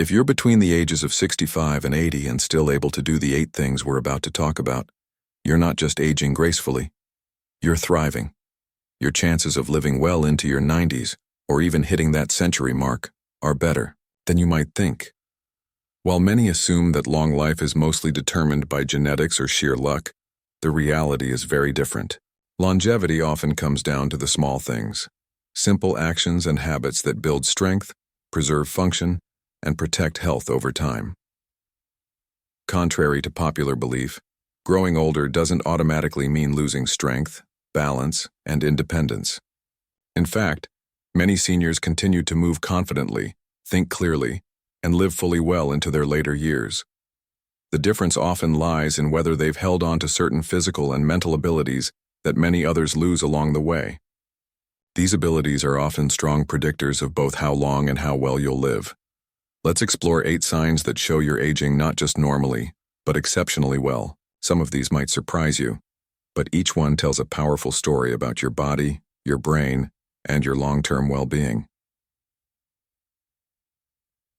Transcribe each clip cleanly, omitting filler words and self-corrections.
If you're between the ages of 65 and 80 and still able to do the 8 things we're about to talk about, you're not just aging gracefully, you're thriving. Your chances of living well into your 90s, or even hitting that century mark, are better than you might think. While many assume that long life is mostly determined by genetics or sheer luck, the reality is very different. Longevity often comes down to the small things, simple actions and habits that build strength, preserve function, and protect health over time. Contrary to popular belief, growing older doesn't automatically mean losing strength, balance, and independence. In fact, many seniors continue to move confidently, think clearly, and live fully well into their later years. The difference often lies in whether they've held on to certain physical and mental abilities that many others lose along the way. These abilities are often strong predictors of both how long and how well you'll live. Let's explore 8 signs that show you're aging not just normally, but exceptionally well. Some of these might surprise you, but each one tells a powerful story about your body, your brain, and your long-term well-being.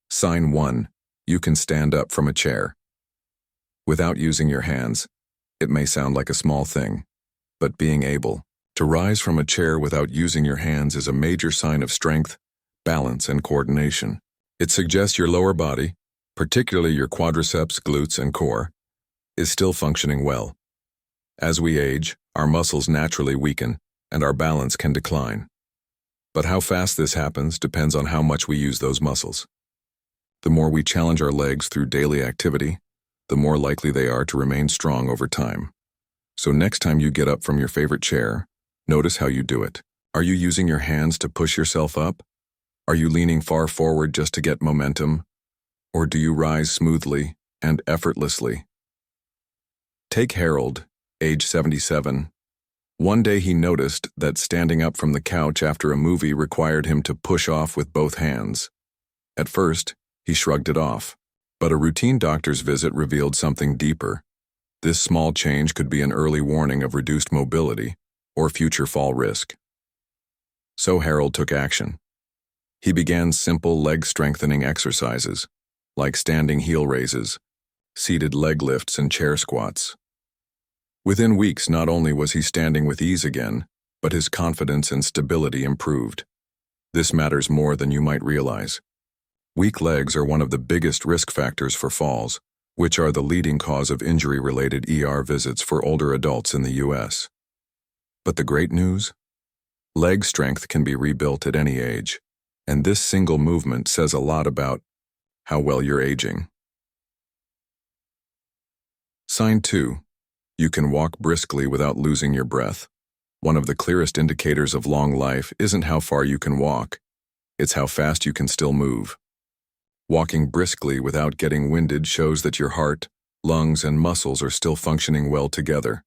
Sign 1. You can stand up from a chair. Without using your hands, it may sound like a small thing, but being able to rise from a chair without using your hands is a major sign of strength, balance, and coordination. It suggests your lower body, particularly your quadriceps, glutes, and core, is still functioning well. As we age, our muscles naturally weaken, and our balance can decline. But how fast this happens depends on how much we use those muscles. The more we challenge our legs through daily activity, the more likely they are to remain strong over time. So next time you get up from your favorite chair, notice how you do it. Are you using your hands to push yourself up? Are you leaning far forward just to get momentum? Or do you rise smoothly and effortlessly? Take Harold, age 77. One day he noticed that standing up from the couch after a movie required him to push off with both hands. At first, he shrugged it off, but a routine doctor's visit revealed something deeper. This small change could be an early warning of reduced mobility or future fall risk. So Harold took action. He began simple leg-strengthening exercises, like standing heel raises, seated leg lifts, and chair squats. Within weeks, not only was he standing with ease again, but his confidence and stability improved. This matters more than you might realize. Weak legs are one of the biggest risk factors for falls, which are the leading cause of injury-related ER visits for older adults in the U.S. But the great news? Leg strength can be rebuilt at any age, and this single movement says a lot about how well you're aging. Sign 2. You can walk briskly without losing your breath. One of the clearest indicators of long life isn't how far you can walk, it's how fast you can still move. Walking briskly without getting winded shows that your heart, lungs, and muscles are still functioning well together.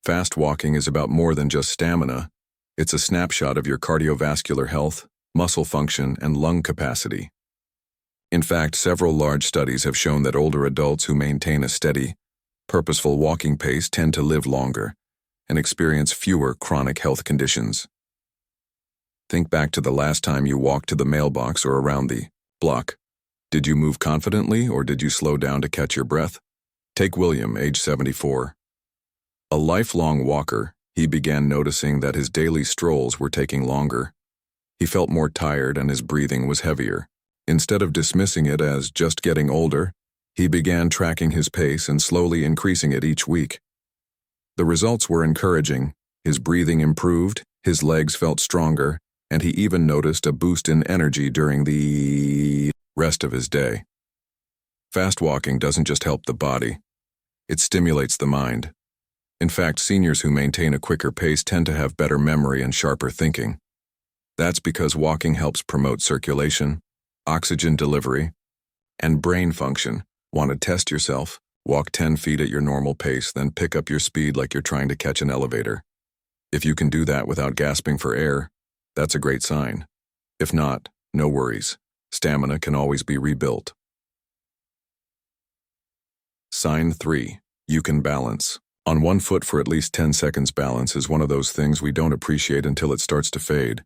Fast walking is about more than just stamina. It's a snapshot of your cardiovascular health, muscle function, and lung capacity. In fact, several large studies have shown that older adults who maintain a steady, purposeful walking pace tend to live longer and experience fewer chronic health conditions. Think back to the last time you walked to the mailbox or around the block. Did you move confidently or did you slow down to catch your breath? Take William, age 74. A lifelong walker, he began noticing that his daily strolls were taking longer. He felt more tired and his breathing was heavier. Instead of dismissing it as just getting older, he began tracking his pace and slowly increasing it each week. The results were encouraging. His breathing improved, his legs felt stronger, and he even noticed a boost in energy during the rest of his day. Fast walking doesn't just help the body, it stimulates the mind. In fact, seniors who maintain a quicker pace tend to have better memory and sharper thinking. That's because walking helps promote circulation, oxygen delivery, and brain function. Want to test yourself? Walk 10 feet at your normal pace, then pick up your speed like you're trying to catch an elevator. If you can do that without gasping for air, that's a great sign. If not, no worries. Stamina can always be rebuilt. Sign 3. You can balance. On one foot for at least 10 seconds balance is one of those things we don't appreciate until it starts to fade.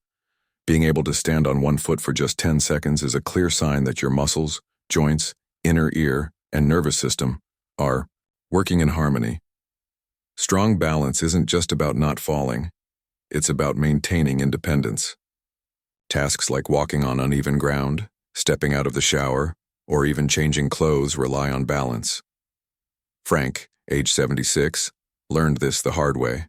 Being able to stand on one foot for just 10 seconds is a clear sign that your muscles, joints, inner ear, and nervous system are working in harmony. Strong balance isn't just about not falling, it's about maintaining independence. Tasks like walking on uneven ground, stepping out of the shower, or even changing clothes rely on balance. Frank, age 76, learned this the hard way.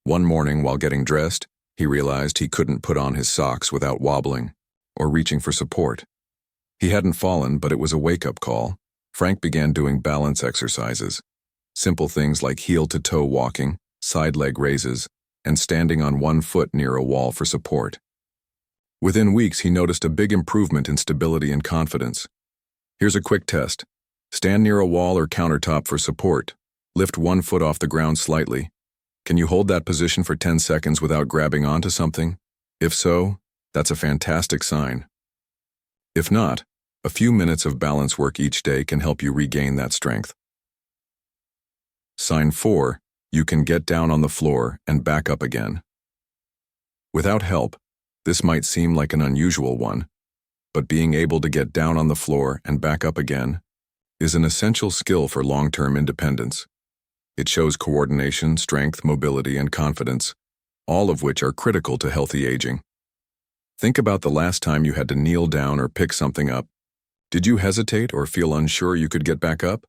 One morning while getting dressed, he realized he couldn't put on his socks without wobbling or reaching for support. He hadn't fallen, but it was a wake-up call. Frank began doing balance exercises, simple things like heel-to-toe walking, side leg raises, and standing on one foot near a wall for support. Within weeks, he noticed a big improvement in stability and confidence. Here's a quick test. Stand near a wall or countertop for support. Lift one foot off the ground slightly. Can you hold that position for 10 seconds without grabbing onto something? If so, that's a fantastic sign. If not, a few minutes of balance work each day can help you regain that strength. Sign 4, you can get down on the floor and back up again. Without help, this might seem like an unusual one, but being able to get down on the floor and back up again is an essential skill for long-term independence. It shows coordination, strength, mobility, and confidence, all of which are critical to healthy aging. Think about the last time you had to kneel down or pick something up. Did you hesitate or feel unsure you could get back up?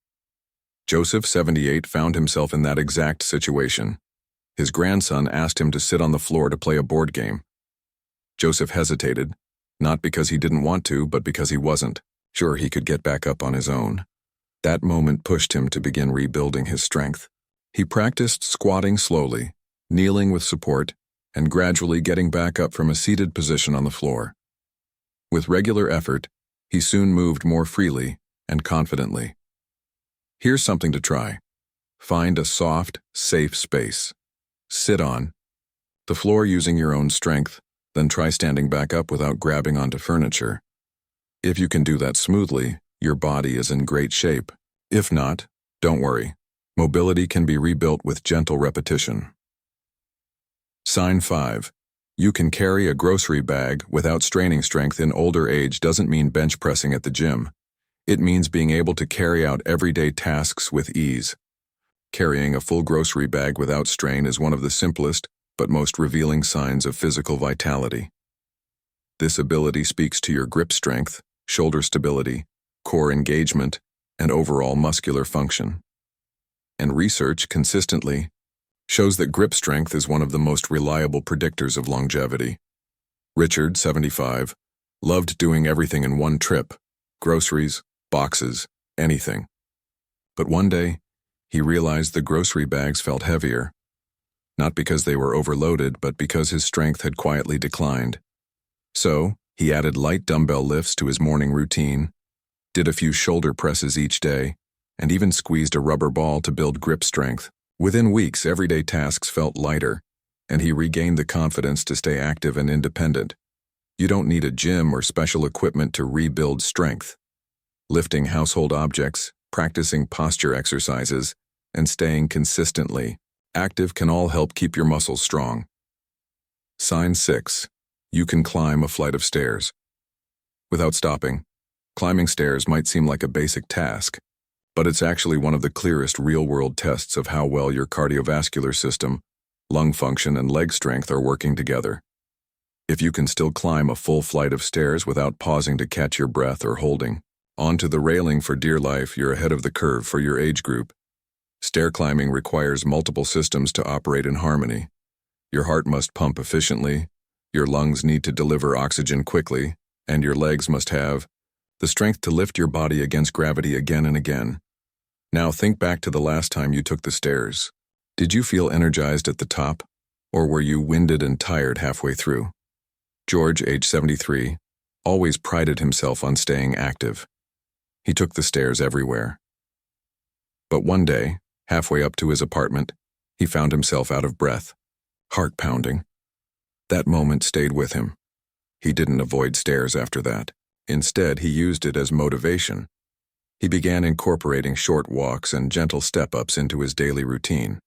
Joseph, 78, found himself in that exact situation. His grandson asked him to sit on the floor to play a board game. Joseph hesitated, not because he didn't want to, but because he wasn't sure he could get back up on his own. That moment pushed him to begin rebuilding his strength. He practiced squatting slowly, kneeling with support, and gradually getting back up from a seated position on the floor. With regular effort, he soon moved more freely and confidently. Here's something to try. Find a soft, safe space. Sit on the floor using your own strength, then try standing back up without grabbing onto furniture. If you can do that smoothly, your body is in great shape. If not, don't worry. Mobility can be rebuilt with gentle repetition. Sign 5. You can carry a grocery bag without straining strength in older age doesn't mean bench pressing at the gym. It means being able to carry out everyday tasks with ease. Carrying a full grocery bag without strain is one of the simplest but most revealing signs of physical vitality. This ability speaks to your grip strength, shoulder stability, core engagement, and overall muscular function. And research consistently shows that grip strength is one of the most reliable predictors of longevity. Richard, 75, loved doing everything in one trip: groceries, boxes, anything. But one day, he realized the grocery bags felt heavier, not because they were overloaded, but because his strength had quietly declined. So, he added light dumbbell lifts to his morning routine, did a few shoulder presses each day, and even squeezed a rubber ball to build grip strength. Within weeks, everyday tasks felt lighter, and he regained the confidence to stay active and independent. You don't need a gym or special equipment to rebuild strength. Lifting household objects, practicing posture exercises, and staying consistently active can all help keep your muscles strong. Sign 6. You can climb a flight of stairs without stopping. Climbing stairs might seem like a basic task, but it's actually one of the clearest real-world tests of how well your cardiovascular system, lung function, and leg strength are working together. If you can still climb a full flight of stairs without pausing to catch your breath or holding onto the railing for dear life, you're ahead of the curve for your age group. Stair climbing requires multiple systems to operate in harmony. Your heart must pump efficiently, your lungs need to deliver oxygen quickly, and your legs must have the strength to lift your body against gravity again and again. Now think back to the last time you took the stairs. Did you feel energized at the top, or were you winded and tired halfway through? George, age 73, always prided himself on staying active. He took the stairs everywhere. But one day, halfway up to his apartment, he found himself out of breath, heart pounding. That moment stayed with him. He didn't avoid stairs after that. Instead, he used it as motivation. He began incorporating short walks and gentle step-ups into his daily routine.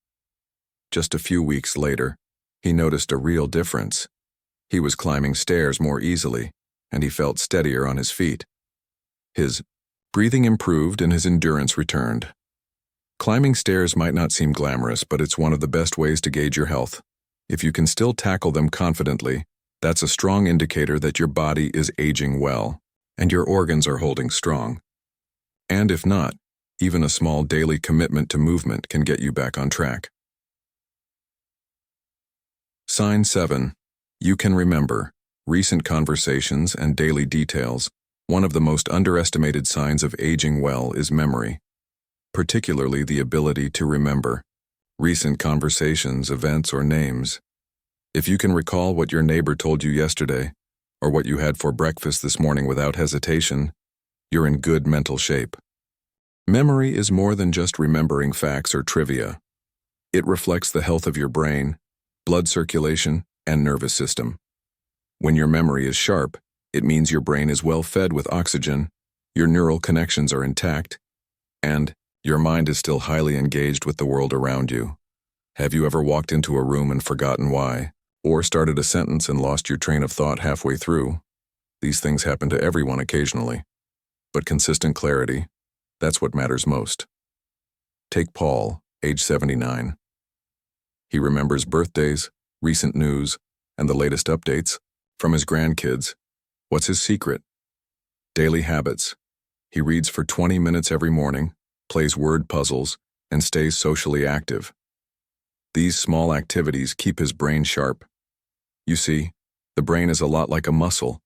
Just a few weeks later, he noticed a real difference. He was climbing stairs more easily, and he felt steadier on his feet. His breathing improved and his endurance returned. Climbing stairs might not seem glamorous, but it's one of the best ways to gauge your health. If you can still tackle them confidently, that's a strong indicator that your body is aging well, and your organs are holding strong. And if not, even a small daily commitment to movement can get you back on track. Sign 7. You can remember recent conversations and daily details. One of the most underestimated signs of aging well is memory, particularly the ability to remember recent conversations, events, or names. If you can recall what your neighbor told you yesterday, or what you had for breakfast this morning without hesitation, you're in good mental shape. Memory is more than just remembering facts or trivia. It reflects the health of your brain, blood circulation, and nervous system. When your memory is sharp, it means your brain is well fed with oxygen, your neural connections are intact, and your mind is still highly engaged with the world around you. Have you ever walked into a room and forgotten why, or started a sentence and lost your train of thought halfway through? These things happen to everyone occasionally. But consistent clarity, that's what matters most. Take Paul, age 79. He remembers birthdays, recent news, and the latest updates from his grandkids. What's his secret? Daily habits. He reads for 20 minutes every morning, plays word puzzles, and stays socially active. These small activities keep his brain sharp. You see, the brain is a lot like a muscle.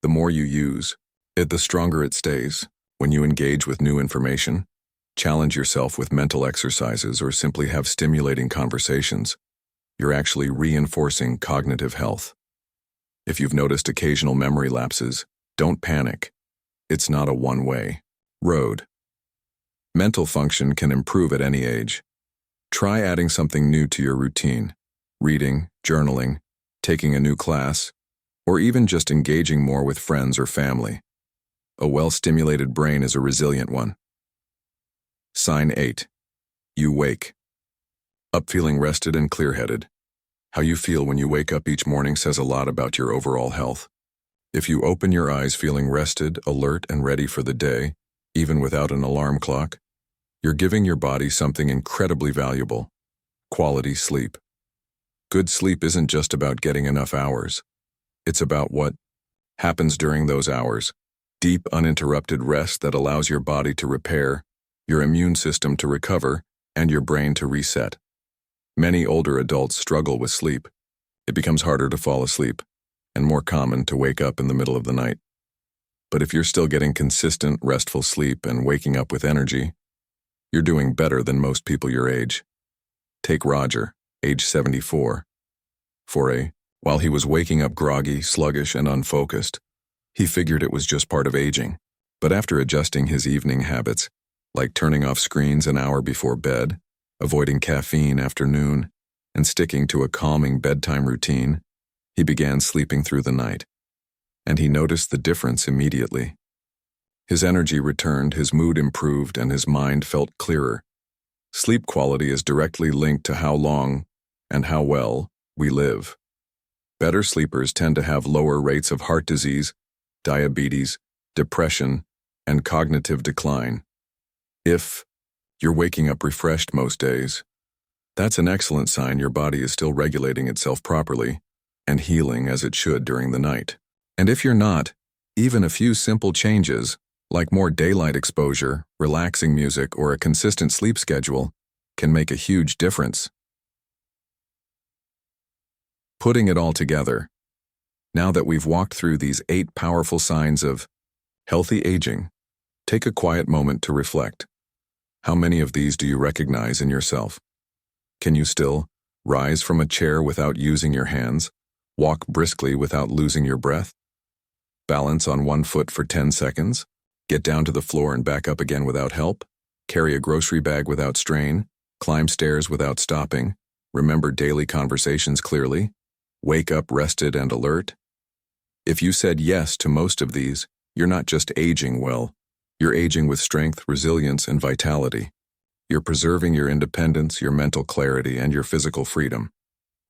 The more you use it, the stronger it stays. When you engage with new information, challenge yourself with mental exercises, or simply have stimulating conversations, you're actually reinforcing cognitive health. If you've noticed occasional memory lapses, don't panic. It's not a one-way road. Mental function can improve at any age. Try adding something new to your routine: reading, journaling, taking a new class, or even just engaging more with friends or family. A well-stimulated brain is a resilient one. Sign 8. You wake up feeling rested and clear-headed. How you feel when you wake up each morning says a lot about your overall health. If you open your eyes feeling rested, alert, and ready for the day, even without an alarm clock, you're giving your body something incredibly valuable: quality sleep. Good sleep isn't just about getting enough hours. It's about what happens during those hours. Deep, uninterrupted rest that allows your body to repair, your immune system to recover, and your brain to reset. Many older adults struggle with sleep. It becomes harder to fall asleep, and more common to wake up in the middle of the night. But if you're still getting consistent, restful sleep and waking up with energy, you're doing better than most people your age. Take Roger, age 74. While he was waking up groggy, sluggish, and unfocused, he figured it was just part of aging. But after adjusting his evening habits, like turning off screens an hour before bed, avoiding caffeine after noon, and sticking to a calming bedtime routine, he began sleeping through the night. And he noticed the difference immediately. His energy returned, his mood improved, and his mind felt clearer. Sleep quality is directly linked to how long and how well we live. Better sleepers tend to have lower rates of heart disease, diabetes, depression, and cognitive decline. If you're waking up refreshed most days, that's an excellent sign your body is still regulating itself properly and healing as it should during the night. And if you're not, even a few simple changes, like more daylight exposure, relaxing music, or a consistent sleep schedule, can make a huge difference. Putting it all together, now that we've walked through these 8 powerful signs of healthy aging, take a quiet moment to reflect. How many of these do you recognize in yourself? Can you still rise from a chair without using your hands, walk briskly without losing your breath, balance on one foot for 10 seconds, get down to the floor and back up again without help, carry a grocery bag without strain, climb stairs without stopping, remember daily conversations clearly, wake up rested and alert? If you said yes to most of these, you're not just aging well, you're aging with strength, resilience, and vitality. You're preserving your independence, your mental clarity, and your physical freedom.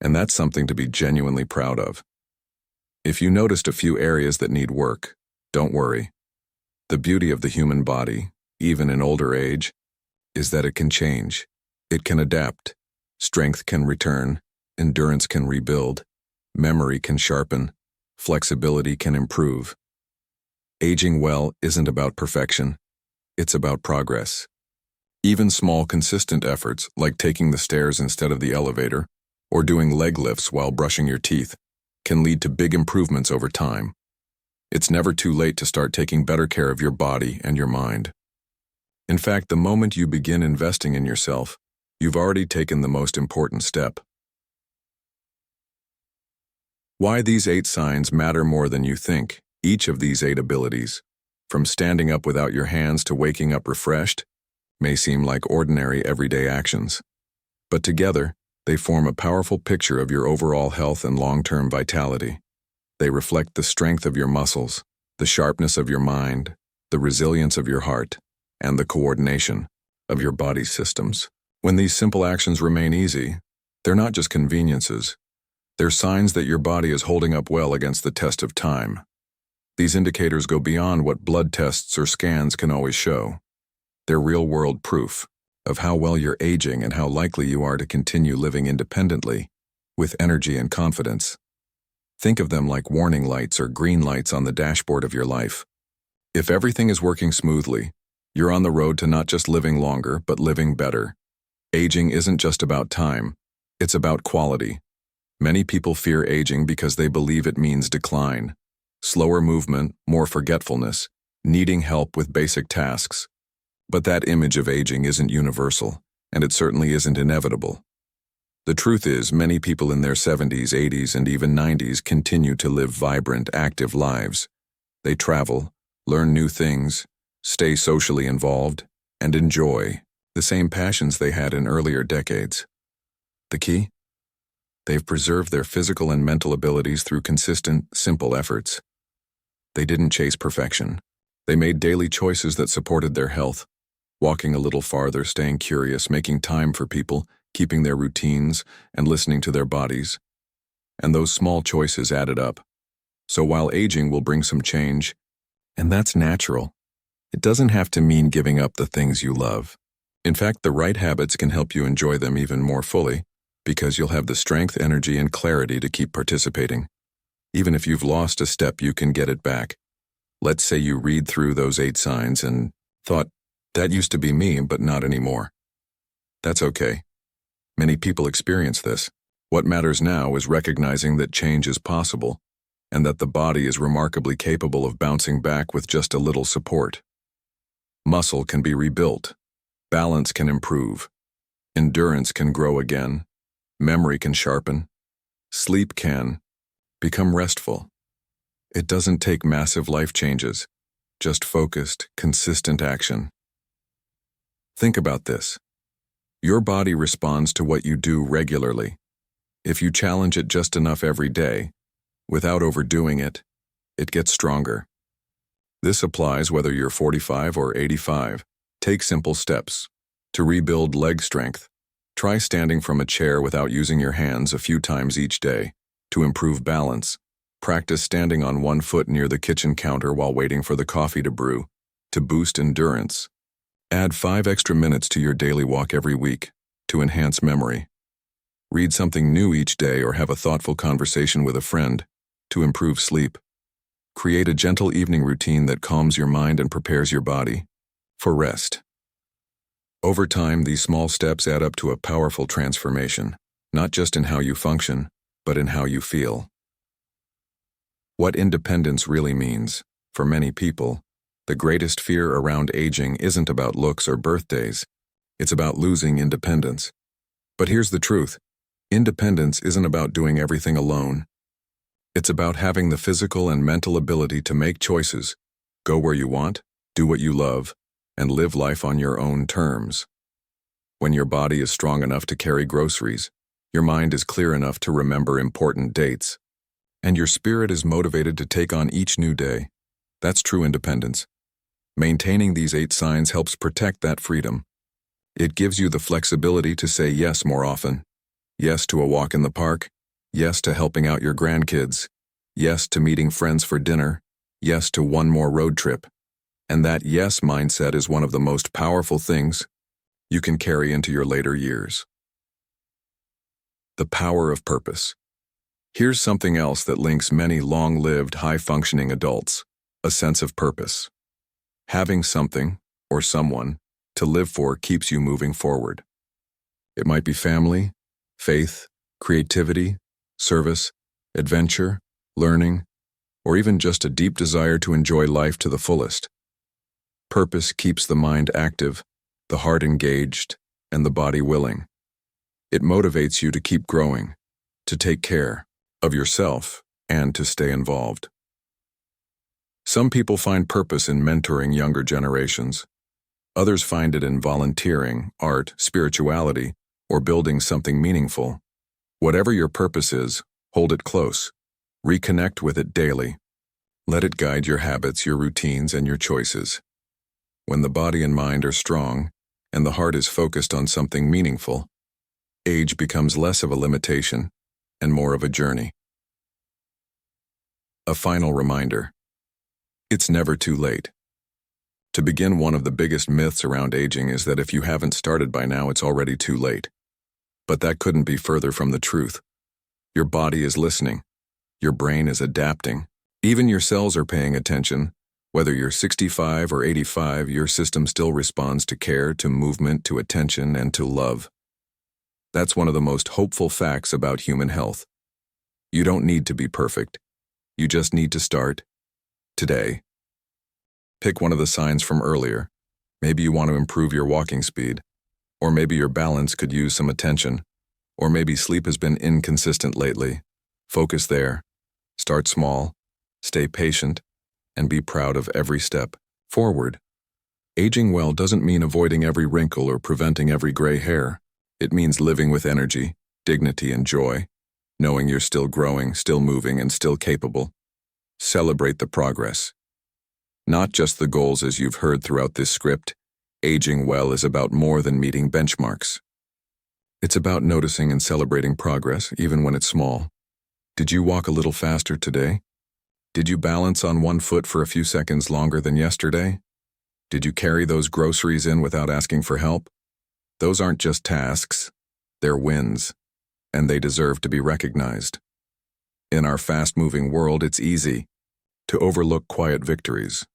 And that's something to be genuinely proud of. If you noticed a few areas that need work, don't worry. The beauty of the human body, even in older age, is that it can change. It can adapt. Strength can return. Endurance can rebuild. Memory can sharpen. Flexibility can improve. Aging well isn't about perfection. It's about progress. Even small, consistent efforts, like taking the stairs instead of the elevator, or doing leg lifts while brushing your teeth, can lead to big improvements over time. It's never too late to start taking better care of your body and your mind. In fact, the moment you begin investing in yourself, you've already taken the most important step. Why these 8 signs matter more than you think. Each of these 8 abilities, from standing up without your hands to waking up refreshed, may seem like ordinary everyday actions. But together, they form a powerful picture of your overall health and long-term vitality. They reflect the strength of your muscles, the sharpness of your mind, the resilience of your heart, and the coordination of your body's systems. When these simple actions remain easy, they're not just conveniences. They're signs that your body is holding up well against the test of time. These indicators go beyond what blood tests or scans can always show. They're real-world proof of how well you're aging and how likely you are to continue living independently, with energy and confidence. Think of them like warning lights or green lights on the dashboard of your life. If everything is working smoothly, you're on the road to not just living longer, but living better. Aging isn't just about time, it's about quality. Many people fear aging because they believe it means decline. Slower movement, more forgetfulness, needing help with basic tasks. But that image of aging isn't universal, and it certainly isn't inevitable. The truth is, many people in their 70s, 80s, and even 90s continue to live vibrant, active lives. They travel, learn new things, stay socially involved, and enjoy the same passions they had in earlier decades. The key? They've preserved their physical and mental abilities through consistent, simple efforts. They didn't chase perfection. They made daily choices that supported their health, walking a little farther, staying curious, making time for people, keeping their routines, and listening to their bodies. And those small choices added up. So while aging will bring some change, and that's natural, it doesn't have to mean giving up the things you love. In fact, the right habits can help you enjoy them even more fully, because you'll have the strength, energy, and clarity to keep participating. Even if you've lost a step, you can get it back. Let's say you read through those 8 signs and thought, that used to be me, but not anymore. That's okay. Many people experience this. What matters now is recognizing that change is possible, and that the body is remarkably capable of bouncing back with just a little support. Muscle can be rebuilt. Balance can improve. Endurance can grow again. Memory can sharpen. Sleep can become restful. It doesn't take massive life changes, just focused, consistent action. Think about this. Your body responds to what you do regularly. If you challenge it just enough every day, without overdoing it, it gets stronger. This applies whether you're 45 or 85. Take simple steps. To rebuild leg strength, try standing from a chair without using your hands a few times each day. To improve balance, practice standing on one foot near the kitchen counter while waiting for the coffee to brew. To boost endurance, add 5 extra minutes to your daily walk every week to enhance memory. Read something new each day or have a thoughtful conversation with a friend to improve sleep. Create a gentle evening routine that calms your mind and prepares your body for rest. Over time, these small steps add up to a powerful transformation, not just in how you function, but in how you feel. What independence really means, for many people, the greatest fear around aging isn't about looks or birthdays. It's about losing independence. But here's the truth. Independence isn't about doing everything alone. It's about having the physical and mental ability to make choices, go where you want, do what you love, and live life on your own terms. When your body is strong enough to carry groceries, your mind is clear enough to remember important dates, and your spirit is motivated to take on each new day, that's true independence. Maintaining these 8 signs helps protect that freedom. It gives you the flexibility to say yes more often. Yes to a walk in the park. Yes to helping out your grandkids. yes to meeting friends for dinner, yes to one more road trip. And that yes mindset is one of the most powerful things you can carry into your later years. The power of purpose. Here's something else that links many long-lived, high-functioning adults: a sense of purpose. Having something, or someone, to live for keeps you moving forward. It might be family, faith, creativity, service, adventure, learning, or even just a deep desire to enjoy life to the fullest. Purpose keeps the mind active, the heart engaged, and the body willing. It motivates you to keep growing, to take care of yourself, and to stay involved. Some people find purpose in mentoring younger generations. Others find it in volunteering, art, spirituality, or building something meaningful. Whatever your purpose is, hold it close. Reconnect with it daily. Let it guide your habits, your routines, and your choices. When the body and mind are strong, and the heart is focused on something meaningful, age becomes less of a limitation and more of a journey. A final reminder. It's never too late. To begin, one of the biggest myths around aging is that if you haven't started by now, it's already too late. But that couldn't be further from the truth. Your body is listening. Your brain is adapting. Even your cells are paying attention. Whether you're 65 or 85, your system still responds to care, to movement, to attention, and to love. That's one of the most hopeful facts about human health. You don't need to be perfect. You just need to start today. Pick one of the signs from earlier. Maybe you want to improve your walking speed, or maybe your balance could use some attention, or maybe sleep has been inconsistent lately. Focus there. Start small, stay patient, and be proud of every step forward. Aging well doesn't mean avoiding every wrinkle or preventing every gray hair. It means living with energy, dignity, and joy, knowing you're still growing, still moving, and still capable. Celebrate the progress. Not just the goals as you've heard throughout this script. Aging well is about more than meeting benchmarks. It's about noticing and celebrating progress, even when it's small. Did you walk a little faster today? Did you balance on one foot for a few seconds longer than yesterday? Did you carry those groceries in without asking for help? Those aren't just tasks, they're wins, and they deserve to be recognized. In our fast-moving world, it's easy to overlook quiet victories.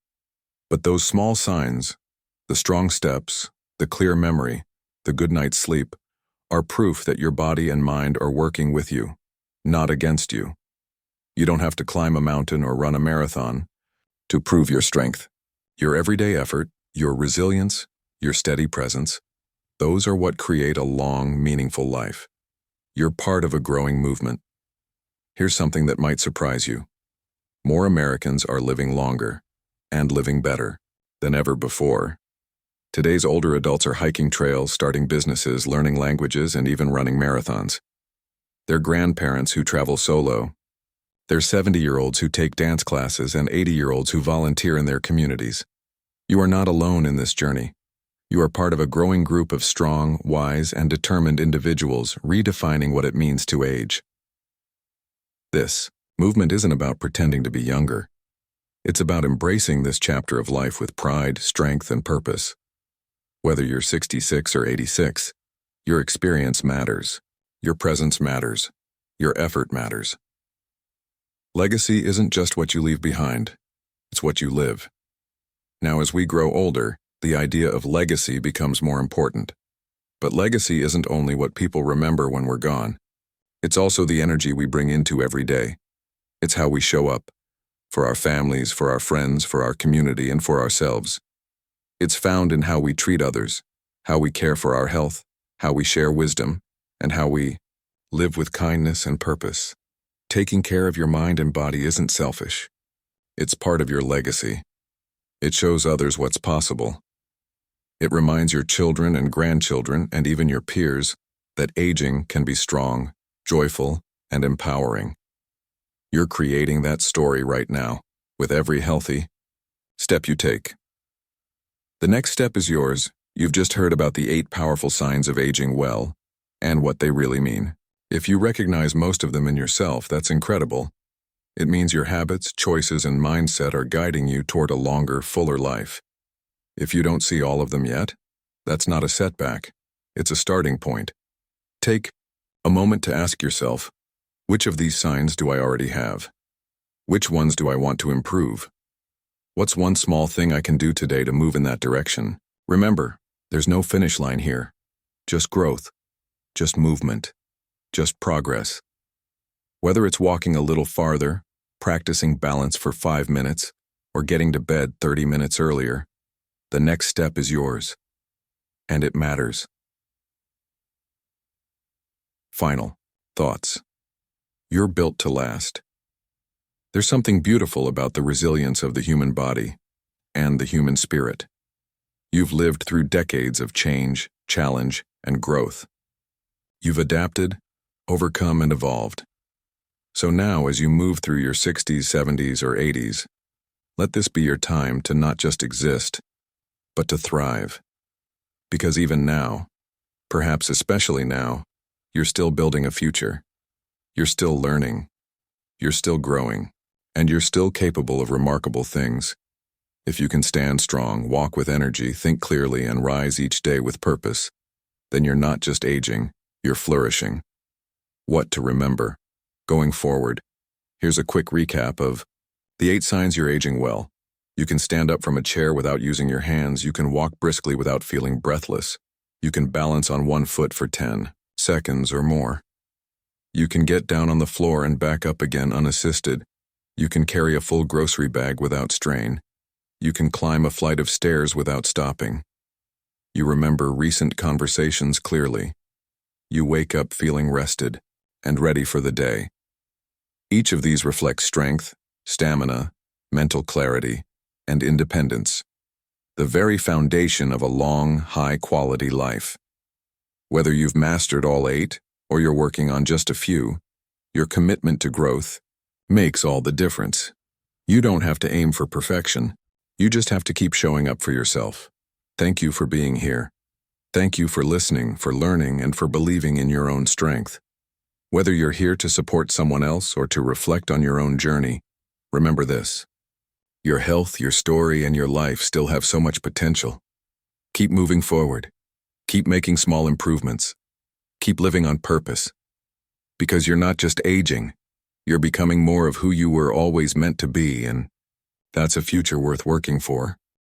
But those small signs, the strong steps, the clear memory, the good night's sleep, are proof that your body and mind are working with you, not against you. You don't have to climb a mountain or run a marathon to prove your strength. Your everyday effort, your resilience, your steady presence, those are what create a long, meaningful life. You're part of a growing movement. Here's something that might surprise you. More Americans are living longer and living better than ever before. Today's older adults are hiking trails, starting businesses, learning languages, and even running marathons. They're grandparents who travel solo. They're 70-year-olds who take dance classes and 80-year-olds who volunteer in their communities. You are not alone in this journey. You are part of a growing group of strong, wise, and determined individuals redefining what it means to age. This movement isn't about pretending to be younger. It's about embracing this chapter of life with pride, strength, and purpose. Whether you're 66 or 86, your experience matters. Your presence matters. Your effort matters. Legacy isn't just what you leave behind. It's what you live. Now, as we grow older, the idea of legacy becomes more important. But legacy isn't only what people remember when we're gone. It's also the energy we bring into every day. It's how we show up, for our families, for our friends, for our community, and for ourselves. It's found in how we treat others, how we care for our health, how we share wisdom, and how we live with kindness and purpose. Taking care of your mind and body isn't selfish. It's part of your legacy. It shows others what's possible. It reminds your children and grandchildren, and even your peers, that aging can be strong, joyful, and empowering. You're creating that story right now, with every healthy step you take. The next step is yours. You've just heard about the 8 powerful signs of aging well, and what they really mean. If you recognize most of them in yourself, that's incredible. It means your habits, choices, and mindset are guiding you toward a longer, fuller life. If you don't see all of them yet, that's not a setback. It's a starting point. Take a moment to ask yourself, which of these signs do I already have? Which ones do I want to improve? What's one small thing I can do today to move in that direction? Remember, there's no finish line here. Just growth, just movement, just progress. Whether it's walking a little farther, practicing balance for 5 minutes, or getting to bed 30 minutes earlier, the next step is yours. And it matters. Final thoughts. You're built to last. There's something beautiful about the resilience of the human body and the human spirit. You've lived through decades of change, challenge, and growth. You've adapted, overcome, and evolved. So now, as you move through your 60s, 70s, or 80s, let this be your time to not just exist, but to thrive. Because even now, perhaps especially now, you're still building a future. You're still learning. You're still growing. And you're still capable of remarkable things. If you can stand strong, walk with energy, think clearly, and rise each day with purpose, then you're not just aging, you're flourishing. What to remember? Going forward, here's a quick recap of the 8 signs you're aging well. You can stand up from a chair without using your hands. You can walk briskly without feeling breathless. You can balance on one foot for 10 seconds or more. You can get down on the floor and back up again unassisted. You can carry a full grocery bag without strain. You can climb a flight of stairs without stopping. You remember recent conversations clearly. You wake up feeling rested and ready for the day. Each of these reflects strength, stamina, mental clarity, and independence, the very foundation of a long, high-quality life. Whether you've mastered all 8 or you're working on just a few, your commitment to growth makes all the difference. You don't have to aim for perfection. You just have to keep showing up for yourself. Thank you for being here. Thank you for listening, for learning, and for believing in your own strength. Whether you're here to support someone else or to reflect on your own journey, remember this. Your health, your story, and your life still have so much potential. Keep moving forward. Keep making small improvements. Keep living on purpose. Because you're not just aging, you're becoming more of who you were always meant to be, and that's a future worth working for.